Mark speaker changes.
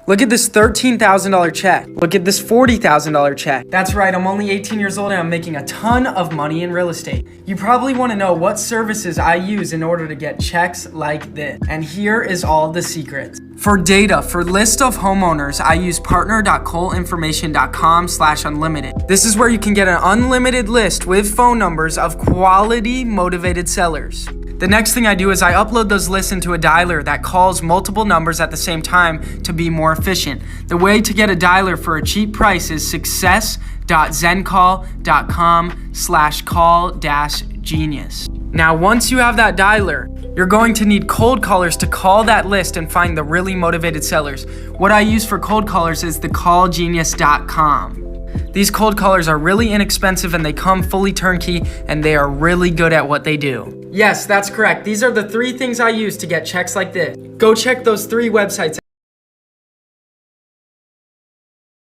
Speaker 1: Look at this $13,000 check. Look at this $40,000 check. That's right, I'm only 18 years old and I'm making a ton of money in real estate. You probably want to know what services I use in order to get checks like this. And here is all the secrets. For data, for list of homeowners, I use partner.coleinformation.com/unlimited. This is where you can get an unlimited list with phone numbers of quality motivated sellers. The next thing I do is I upload those lists into a dialer that calls multiple numbers at the same time to be more efficient. The way to get a dialer for a cheap price is success.zencall.com/call-genius. Now, once you have that dialer, you're going to need cold callers to call that list and find the really motivated sellers. What I use for cold callers is the callgenius.com. These cold callers are really inexpensive and they come fully turnkey and they are really good at what they do. Yes, that's correct. These are the 3 things I use to get checks like this. Go check those 3 websites